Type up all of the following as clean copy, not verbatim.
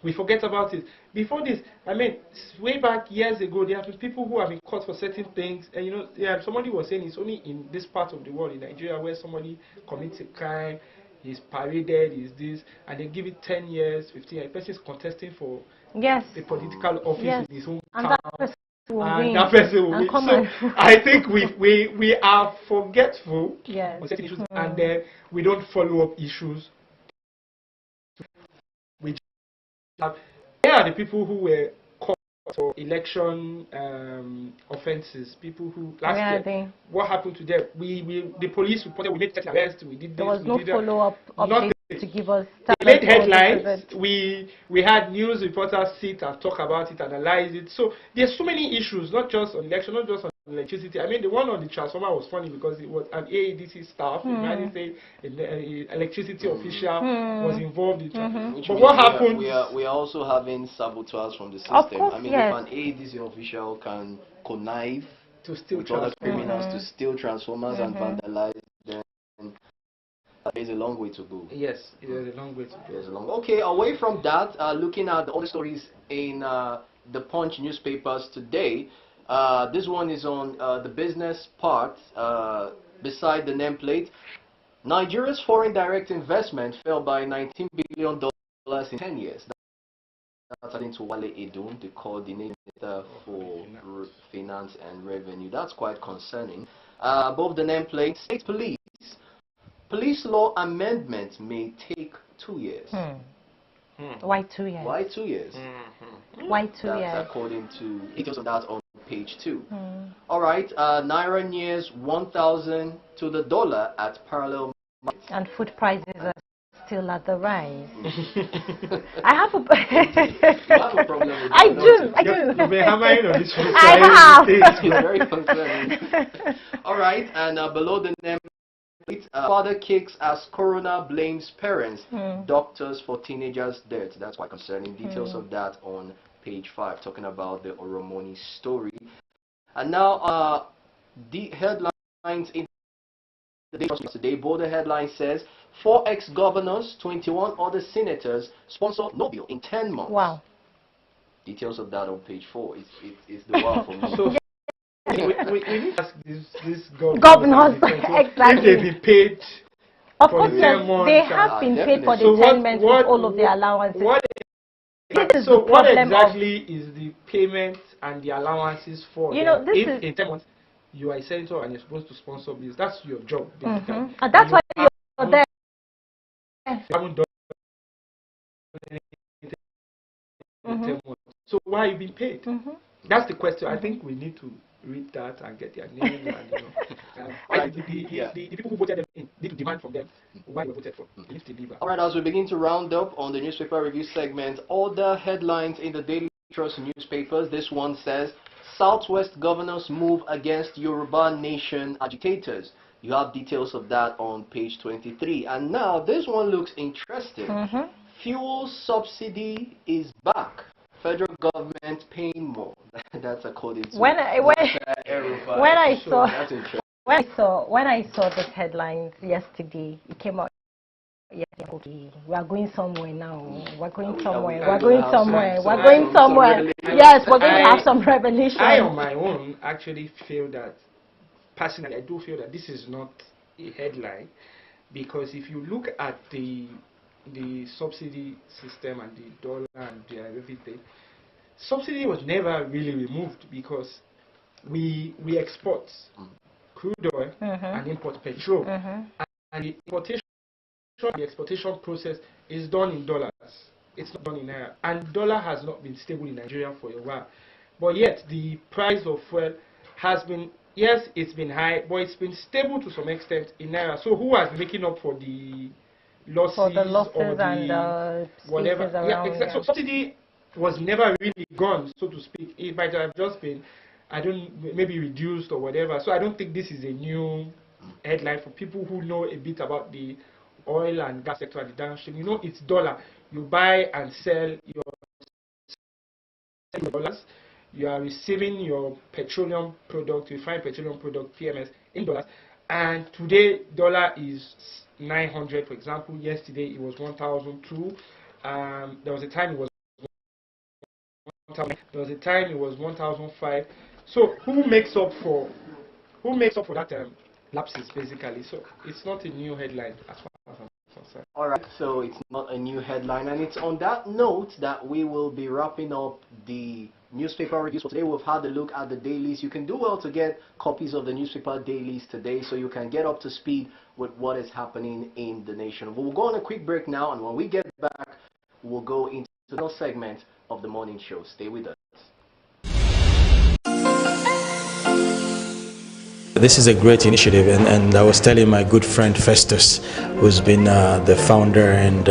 We forget about it. Before this, I mean, way back years ago, there have been people who have been caught for certain things. And you know, yeah, somebody was saying it's only in this part of the world, in Nigeria, where somebody commits a crime, he's paraded, is this, and they give it 10 years, 15 years. The person is contesting for Yes. a political office Yes. in his home And town, that person will and win. that person will And win. come So and I think we are forgetful yes. on certain issues, and then we don't follow up issues. We just have, there are the people who were caught for election offenses. People who last year, what happened to them? The police reported we made 30 arrests. We did this. There was we no did follow-up update to give us. They made headlines. We had news reporters sit and talk about it, analyze it. So there's so many issues, not just on election, not just on electricity. I mean, the one on the transformer was funny because it was an AADC staff, imagine say an electricity official was involved in But what happened? We are also having saboteurs from the system. Of course, I mean, yes. if an AADC official can connive to steal with other criminals to steal transformers and vandalize them, there's a long way to go. Yes, there's a long way to go. There's a long. Okay, away from that, looking at the other stories in the Punch newspapers today. This one is on the business part, beside the nameplate. Nigeria's foreign direct investment fell by $19 billion in 10 years. That's according to Wale Edun, the coordinator for finance and revenue. That's quite concerning. Above the nameplate, state police law amendment may take 2 years. Why 2 years? Why 2 years? Why 2 years? That's according to details of that on page 2. All right, Naira nears 1,000 to the dollar at parallel markets. And food prices are still at the rise. I have a You have a problem with that, I do. You've been hammering on this one. I have. It's very concerning. All right, and below the name, father kicks as coroner blames parents, doctors for teenagers' death. That's quite concerning. Details of that on page 5, talking about the Oromoni story. And now, the headlines in the day today. Bold headline says 4 ex-governors, 21 other senators sponsor no bill in 10 months. Wow. Details of that on page 4. It's the wow for me. So we need to ask this Governors, exactly. if they be paid. Of for course, the 10 months, they have been paid for the so 10 months with all of the allowances. So what exactly is the payment and the allowances for? You know, if in 10 months you are a senator and you're supposed to sponsor this, that's your job. And that's why you're there. You haven't done anything in 10 months. So why are you being paid? That's the question. I think we need to read that and get their name and the people who voted them in need to demand from them why they voted for. They need to deliver. All right, as we begin to round up on the newspaper review segment, other headlines in the Daily Trust newspapers. This one says, Southwest governors move against Yoruba Nation agitators. You have details of that on page 23. And now, this one looks interesting. Fuel subsidy is back. Federal government paying more. That's according to when I saw this headline yesterday, it came out. Yeah, okay, we are going somewhere now. We're going somewhere. We're going somewhere. We're going somewhere. Yes, we're going to have some revelation. I, on my own, actually feel that, personally, I do feel that this is not a headline, because if you look at the subsidy system and the dollar and everything, subsidy was never really removed because we export crude oil and import petrol, and the exportation process is done in dollars. It's not done in naira, and dollar has not been stable in Nigeria for a while. But yet the price of fuel has been, yes, it's been high, but it's been stable to some extent in naira. So who has been making up for the losses, or the whatever? Yeah, exactly. So subsidy was never really gone, so to speak. It might have just been, maybe reduced or whatever. So I don't think this is a new headline for people who know a bit about the oil and gas sector and the downstream. You know, it's dollar. You buy and sell your dollars. You are receiving your petroleum product, refined petroleum product, PMS, in dollars. And today, dollar is 900, for example. Yesterday, it was 1,002. There was a time it was 1,000. There was a time it was 1,005. So who makes up for that lapses basically? So it's not a new headline as far as I'm concerned. All right, so it's not a new headline, and it's on that note that we will be wrapping up the newspaper reviews for today. We've had a look at the dailies. You can do well to get copies of the newspaper dailies today so you can get up to speed with what is happening in the nation. But we'll go on a quick break now, and when we get back, we'll go into the final segment of the morning show. Stay with us. This is a great initiative, and I was telling my good friend Festus, who's been the founder and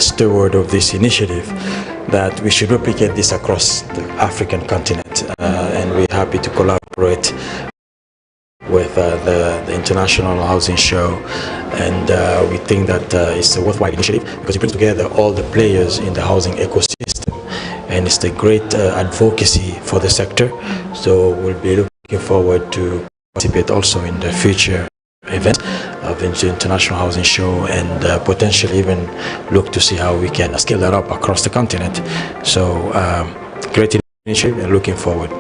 steward of this initiative, that we should replicate this across the African continent, and we're happy to collaborate with the International Housing Show, and we think that it's a worthwhile initiative because it brings together all the players in the housing ecosystem, and it's a great advocacy for the sector. So we'll be looking forward to participate also in the future events of the International Housing Show, and potentially even look to see how we can scale that up across the continent. So great initiative, and looking forward.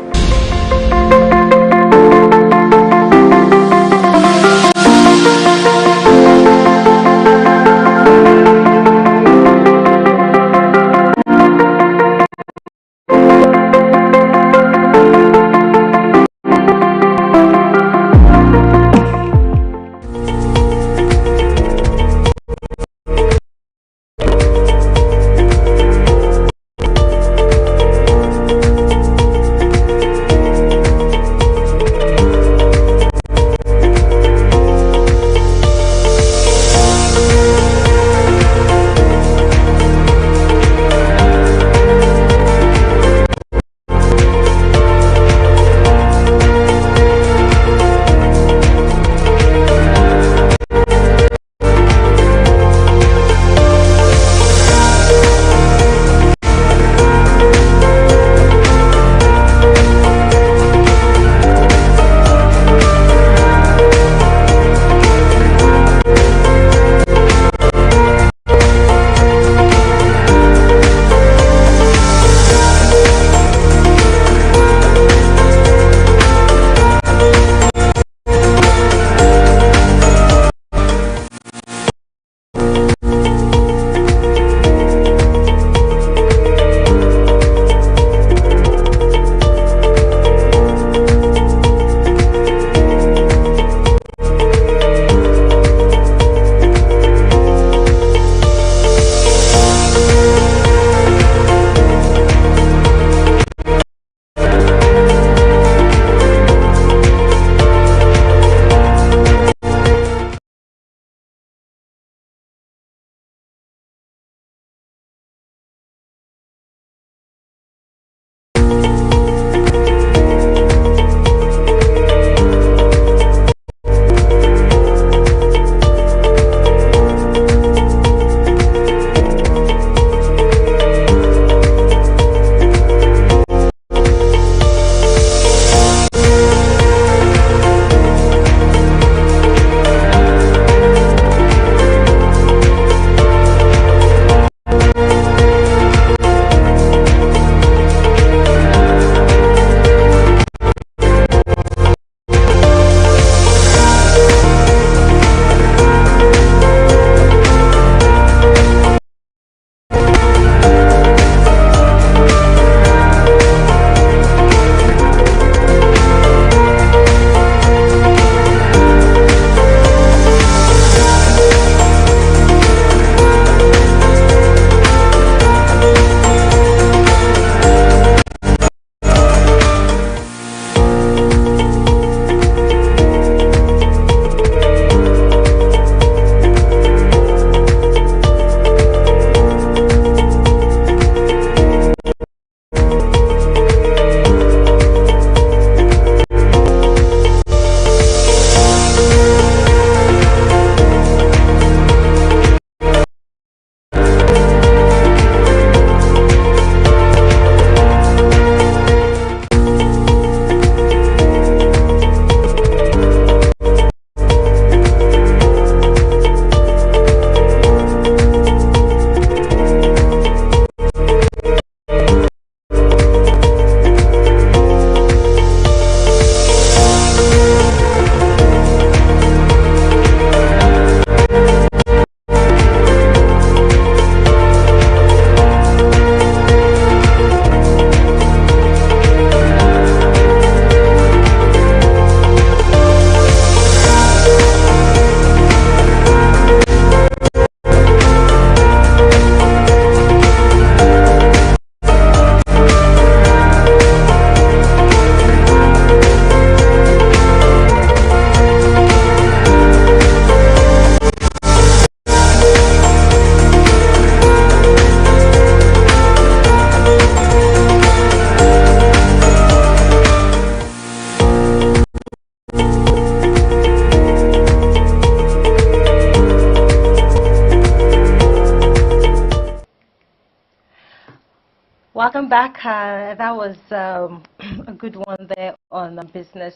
Welcome back. That was a good one there on business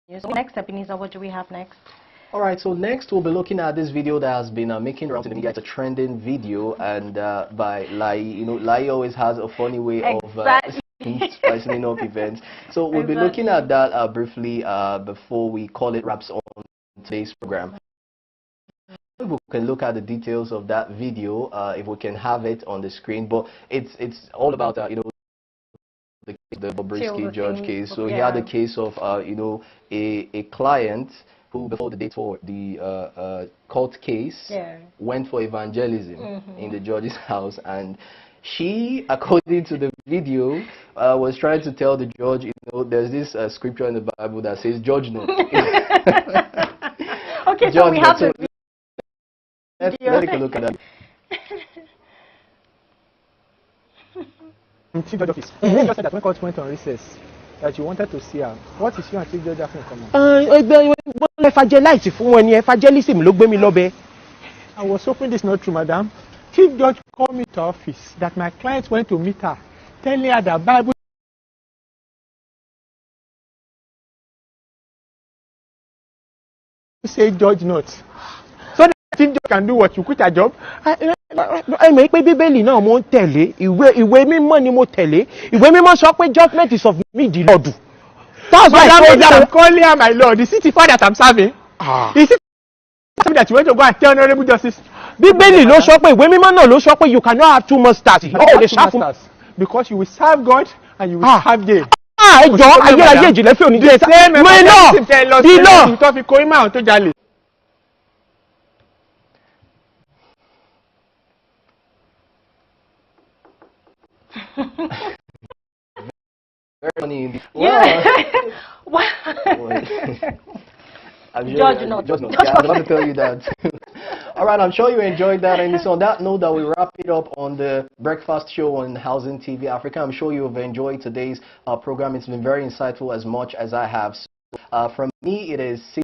news. Next, Ebenezer, what do we have next? All right, so next we'll be looking at this video that has been making rounds in the media. It's a trending video, and by Lai. You know, Lai always has a funny way of spicing up events. So we'll be looking at that briefly before we call it wraps on today's program. We can look at the details of that video if we can have it on the screen, but it's all about you know, the Bobrisky George case. So he had a case of you know, a client who, before the date for the court case, went for evangelism in the judge's house, and she, according to the video, was trying to tell the judge, you know, there's this scripture in the Bible that says, "Judge not." Okay, so we have to. Let's take a look at that. Chief Judge Office. You just said that when court went on recess, that you wanted to see her. What is you and Chief Judge in common? I was hoping this is not true, madam. Chief Judge called me to office that my client went to meet her, telling her that Bible say judge not. So that Chief Judge can do what? You quit a job? Ẹ̀mí pé Bíbélì náà mo ń tẹ̀lé, ìwé mímọ́ ni mo tẹ̀lé, ìwé mímọ́ sọ pé judgment is of me the Lord. That's why I told I'm calling her my Lord. Is it the father that I'm serving? Is it that you want to go and tell Honorable Justice? Bíbélì ló sọ pé, ìwé mímọ́ náà ló sọ pé you cannot have two masters. Oh, the sharp because you will serve God and you will serve gain. Ẹjọ́ ayé ìjìnlẹ̀ fẹ́ òní jẹ́ sá. My law, the law. Tó fi kó ìmọ̀ àwọn tó jalè. Very funny. Wow. Judge not. Yeah, I was about to tell you that. All right, I'm sure you enjoyed that. And it's on that note that we wrap it up on the breakfast show on Housing TV Africa. I'm sure you've enjoyed today's program. It's been very insightful as much as I have. So, from me, it is